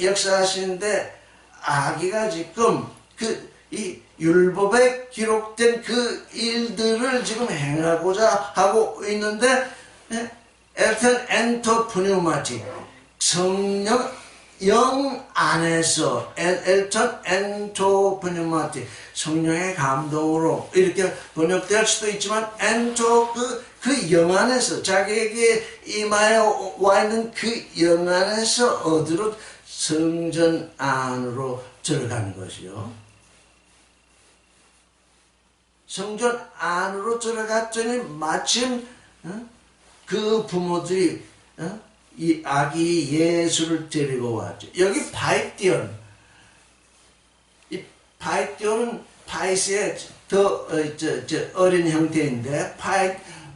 S1: 역사하시는데 아기가 지금 이 율법에 기록된 그 일들을 지금 행하고자 하고 있는데, 엘텐 엔터 푸뉴마티, 성령 영 안에서 엘턴 엔토 푸뉴마티, 성령의 감동으로 이렇게 번역될 수도 있지만 엔토 그 영 안에서 자기에게 이마에 와 있는 그 영 안에서 어디로 성전 안으로 들어가는 것이요. 성전 안으로 들어갔더니 마침 그 부모들이 이 아기 예수를 데리고 왔죠. 여기 바이티온, 이 바이티온은 파이스의 더 어린 형태인데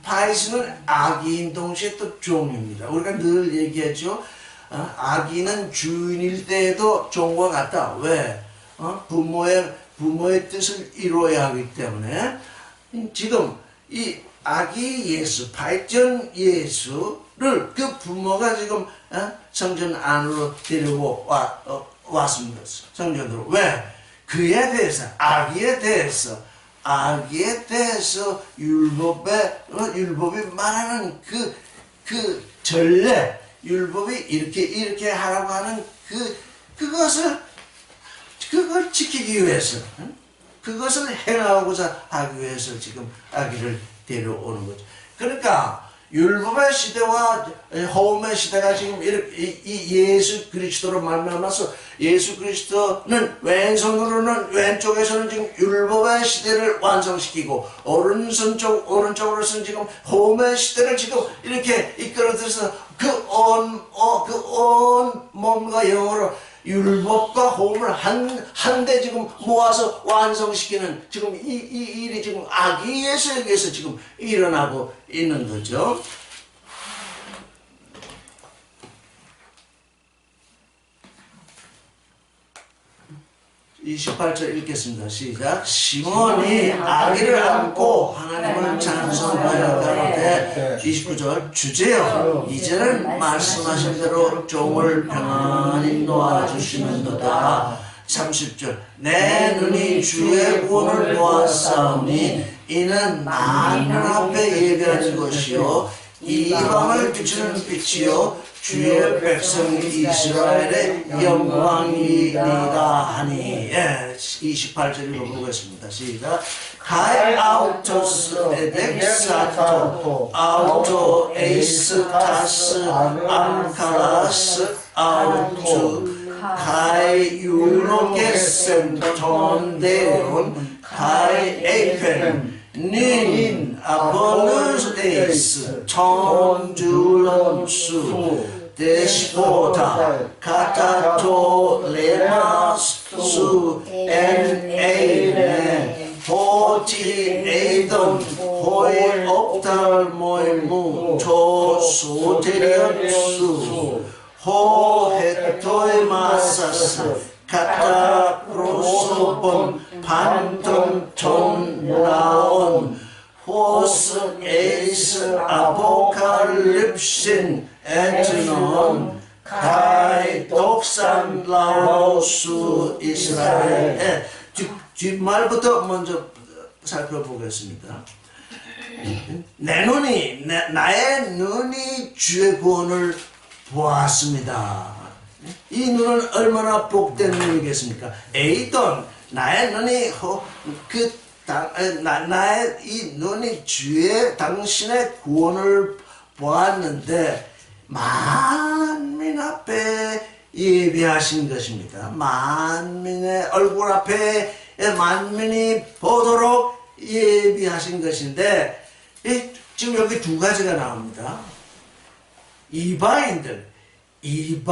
S1: 파이스는 아기인 동시에 또 종입니다. 우리가 늘 얘기하죠. 아기는 주인일 때에도 종과 같다. 왜? 부모의 뜻을 이루어야 하기 때문에 지금 이 아기 예수, 발전 예수를 그 부모가 지금 성전 안으로 데리고 왔습니다. 성전으로. 왜? 그에 대해서, 아기에 대해서 율법이 말하는 그 전례, 율법이 이렇게 하라고 하는 그걸 지키기 위해서, 그것을 행하고자 하기 위해서 지금 아기를 데려오는 거죠. 그러니까 율법의 시대와 호음의 시대가 지금 이 예수 그리스도로 말미암아서 예수 그리스도는 왼쪽에서는 지금 율법의 시대를 완성시키고 오른쪽으로서는 지금 호음의 시대를 지금 이렇게 이끌어들여서 그 온 몸과 영으로 율법과 호음을 한데 지금 모아서 완성시키는 지금 이 일이 지금 아기 예수에게서 지금 일어나고 있는 거죠. (28절) 읽겠습니다. 시작. 시몬이 아기를 안고 하나님을 찬송하여 가로되. (29절) 주제여 이제는 말씀하신 대로 종을 평안히 놓아주시는도다. (30절) 내 눈이 주의 구원을 보았사오니 이는 만민 앞에 예배하는 것이요 이방을 비추는 빛이요 주의 백성 이스라엘의 영광이니이다 하니. 28절 읽어보겠습니다. 시작. Kai autos edexato auto eistas ankalas auto kai eulogesem tondeon kai epen nin abonus eis ton dulonsu despota katato lemas su en eine poti eidon hoi optalmoimu to soteriotsu ho hetoi masas kata prosopon panton ton naon hos eis apokalypsin etnon kai doksan la오수 이스라엘. 뒷말부터 먼저 살펴보겠습니다. 나의 눈이 주의 구원을 보았습니다. 이 눈은 얼마나 복된 눈이겠습니까? 에이돈 나의 눈이 나의 이 눈이 주의 당신의 구원을 보았는데 만민 앞에 예비하신 것입니다. 만민의 얼굴 앞에 만민이 보도록 예비하신 것인데 지금 여기 두 가지가 나옵니다. 이방인들, 이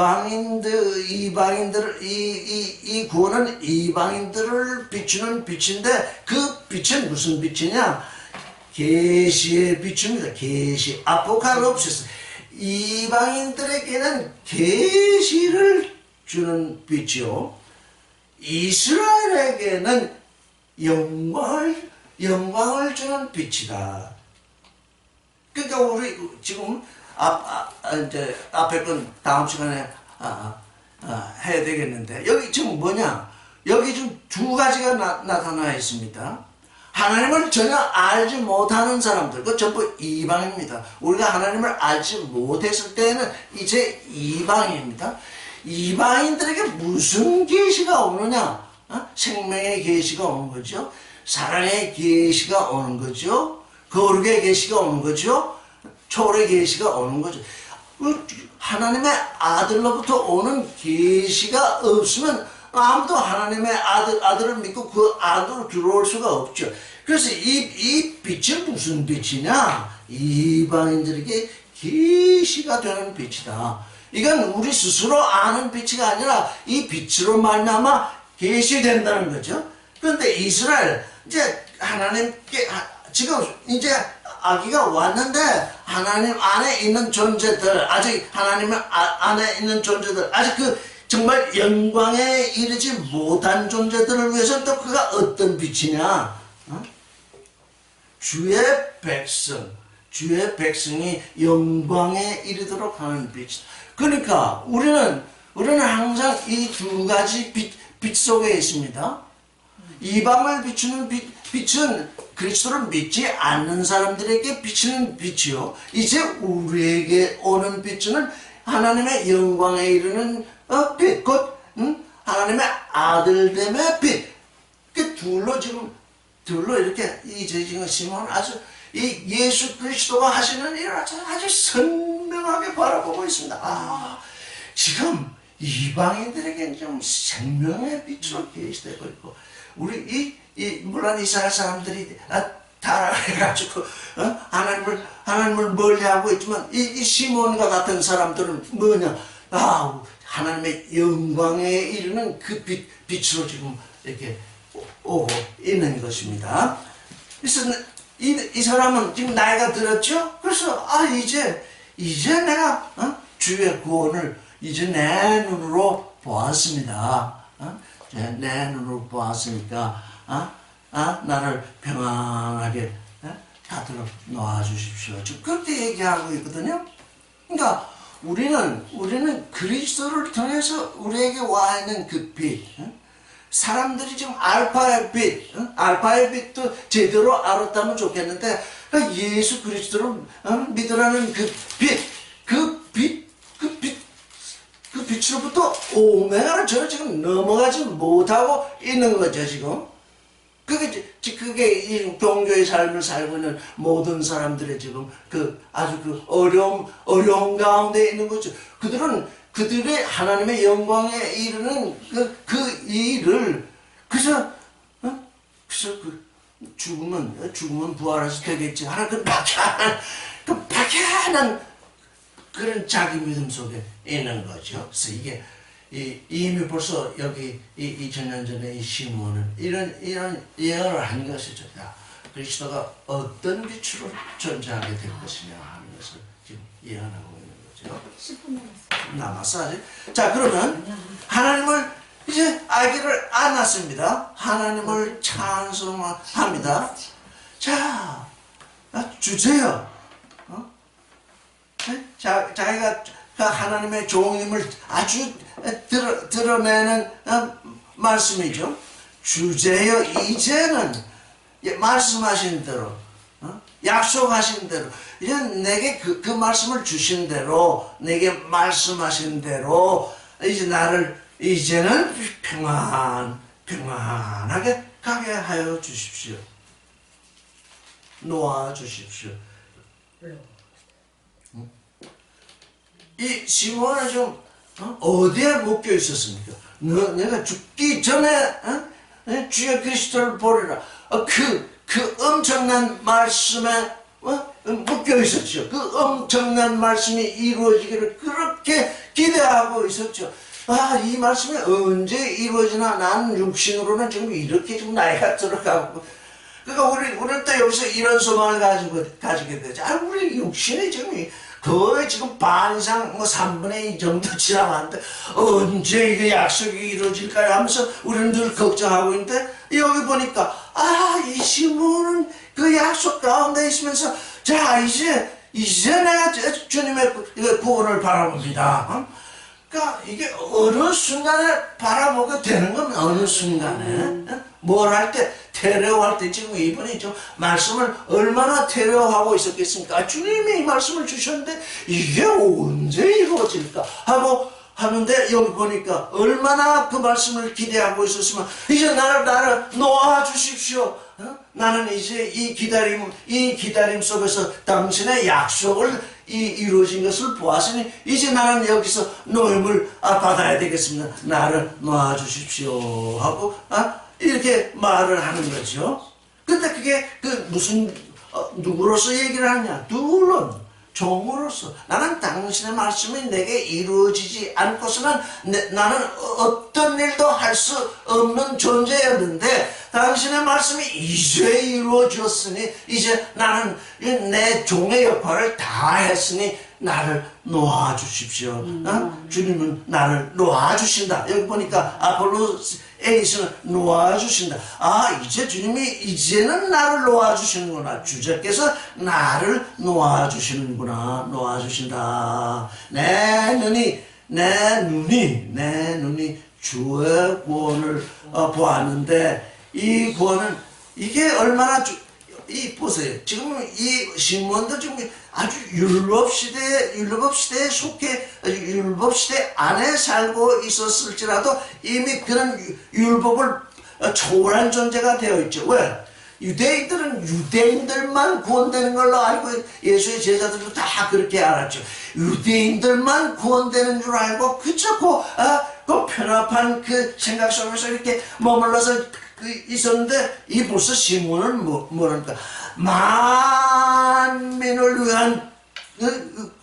S1: 구원은 이방인들을 비추는 빛인데 그 빛은 무슨 빛이냐? 계시의 빛입니다. 계시, 아포칼립시스. 이방인들에게는 계시를 주는 빛이요. 이스라엘에게는 영광을 주는 빛이다. 그러니까 우리 지금 이제 앞에 건 다음 시간에 해야 되겠는데 여기 지금 뭐냐? 여기 지금 두 가지가 나타나 있습니다. 하나님을 전혀 알지 못하는 사람들, 그 전부 이방입니다. 우리가 하나님을 알지 못했을 때는 이제 이방입니다. 이방인들에게 무슨 계시가 오느냐? 생명의 계시가 오는 거죠. 사랑의 계시가 오는 거죠. 거룩의 계시가 오는 거죠. 초월의 계시가 오는 거죠. 하나님의 아들로부터 오는 계시가 없으면 아무도 하나님의 아들을 믿고 그 안으로 들어올 수가 없죠. 그래서 이 빛은 무슨 빛이냐? 이방인들에게 계시가 되는 빛이다. 이건 우리 스스로 아는 빛이 아니라 이 빛으로 말미암아 계시된다는 거죠. 그런데 이스라엘 이제 하나님께 지금 이제 아기가 왔는데 하나님 안에 있는 존재들, 아직 하나님 안에 있는 존재들, 아직 그 정말 영광에 이르지 못한 존재들을 위해서 또 그가 어떤 빛이냐? 주의 주의 백성이 영광에 이르도록 하는 빛이다. 그러니까 우리는 항상 이 두 가지 빛 속에 있습니다. 이방을 비추는 빛은 그리스도를 믿지 않는 사람들에게 비치는 빛이요. 이제 우리에게 오는 빛은 하나님의 영광에 이르는 빛, 곧 하나님의 아들됨의 빛. 그 둘로 이렇게 이제 지금 시몬은 아주 이 예수 그리스도가 하시는 일을 아주 선명하게 바라보고 있습니다. 지금 이방인들에게는 좀 생명의 빛으로 계시되고 있고, 우리 물론 이스라엘 사람들이 타락해가지고 하나님을 멀리하고 있지만 이 시몬과 같은 사람들은 뭐냐? 하나님의 영광에 이르는 그 빛으로 지금 이렇게 오고 있는 것입니다. 그래서 이 사람은 지금 나이가 들었죠? 그래서 이제 내가 주의 구원을 이제 내 눈으로 보았습니다. 내 눈으로 보았으니까 나를 평안하게 다들어 놓아주십시오. 지금 그렇게 얘기하고 있거든요. 그러니까 우리는 그리스도를 통해서 우리에게 와 있는 그 빛, 사람들이 지금 알파의 빛도 제대로 알았다면 좋겠는데, 예수 그리스도를 믿으라는 그 빛으로부터 오메가를 전혀 지금 넘어가지 못하고 있는 거죠, 지금. 그게 이 종교의 삶을 살고 있는 모든 사람들의 지금 아주 어려움 가운데 있는 거죠. 그들의 하나님의 영광에 이르는 그 일을, 그래서 죽으면 부활해서 되겠지 하는 그 막연한 그런 자기 믿음 속에 있는 거죠. 그래서 이게 이미 벌써 여기 2000년 전에 이 시몬은 이런 예언을 한 것이죠. 그리스도가 어떤 빛으로 존재하게 될 것이냐 하는 것을 지금 예언하고 있는 거죠.
S4: 10분
S1: 남았어 아직. 자, 그러면 하나님을 이제 알기를 안았습니다. 하나님을 찬송합니다. 자, 주제요. 자기가 하나님의 종임을 아주 드러내는 말씀이죠. 주제여, 이제는 말씀하신 대로, 약속하신 대로, 이제 내게 그 말씀을 주신 대로, 내게 말씀하신 대로, 이제 나를 이제는 평안하게 가게 하여 주십시오. 놓아 주십시오. 이 시몬은 좀 어디에 묶여 있었습니까? 내가 죽기 전에 주의 그리스도를 보리라. 그 엄청난 말씀에 묶여 있었죠. 그 엄청난 말씀이 이루어지기를 그렇게 기대하고 있었죠. 아, 이 말씀이 언제 이루어지나 나는 육신으로는 지금 이렇게 지금 나이가 들어가고. 그러니까 우리는 또 여기서 이런 소망을 가지게 되죠. 아, 우리 육신이 지금 거의 지금 반 이상 3분의 2 정도 지나갔는데 언제 이게 약속이 이루어질까요 하면서 우리는 늘 걱정하고 있는데 여기 보니까 이 시몬은 그 약속 가운데 있으면서 자 이제 내가 주님의 구원을 바라봅니다. 그러니까 이게 어느 순간에 바라보게 되는 건 어느 순간에 뭘 할 때 테레오할 때 지금 이분이 좀 말씀을 얼마나 테레오하고 있었겠습니까? 주님이 이 말씀을 주셨는데 이게 언제 이루어질까 하고 하는데 여기 보니까 얼마나 그 말씀을 기대하고 있었으면 이제 나를 놓아주십시오. 나는 이제 이 기다림 속에서 당신의 약속을 이루어진 것을 보았으니 이제 나는 여기서 노임을 받아야 되겠습니다. 나를 놓아주십시오 하고 이렇게 말을 하는 거죠. 근데 그게 무슨 누구로서 얘기를 하냐? 둘은 종으로서 나는 당신의 말씀이 내게 이루어지지 않고서는 나는 어떤 일도 할 수 없는 존재였는데 당신의 말씀이 이제 이루어졌으니 이제 나는 내 종의 역할을 다 했으니 나를 놓아주십시오. 주님은 나를 놓아주신다. 여기 보니까 아폴로에이스는 놓아주신다. 이제 주님이 이제는 나를 놓아주시는구나. 주제께서 나를 놓아주시는구나. 놓아주신다. 내 눈이 주의 구원을 보았는데 이 구원은 이게 얼마나 보세요. 지금 이 시몬도 지금 아주 율법 시대 안에 살고 있었을지라도 이미 그런 율법을 초월한 존재가 되어 있죠. 왜? 유대인들은 유대인들만 구원되는 걸로 알고 예수의 제자들도 다 그렇게 알았죠. 유대인들만 구원되는 줄 알고 그 편협한 그 생각 속에서 이렇게 머물러서 있었는데 이 벌써 시몬은 뭐랄까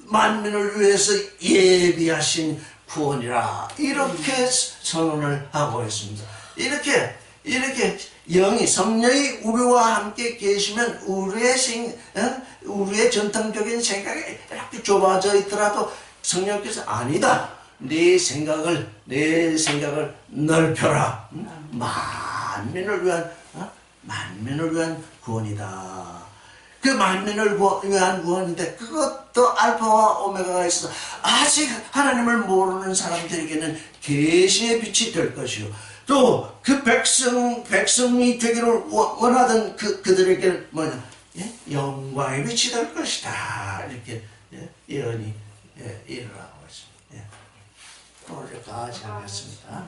S1: 만민을 위해서 예비하신 구원이라 이렇게 선언을 하고 있습니다. 이렇게 성령이 우리와 함께 계시면 우리의 전통적인 생각이 이렇게 좁아져 있더라도 성령께서 아니다. 내 생각을 넓혀라. 만민을 위한 구원이다. 그 만민을 위한 구원인데 그것도 알파와 오메가가 있어서 아직 하나님을 모르는 사람들에게는 계시의 빛이 될 것이요. 또 그 백성이 되기를 원하던 그들에게는 뭐냐? 영광의 빛이 될 것이다. 이렇게 예언이 일어나고 있습니다. 오늘 여기까지 하겠습니다.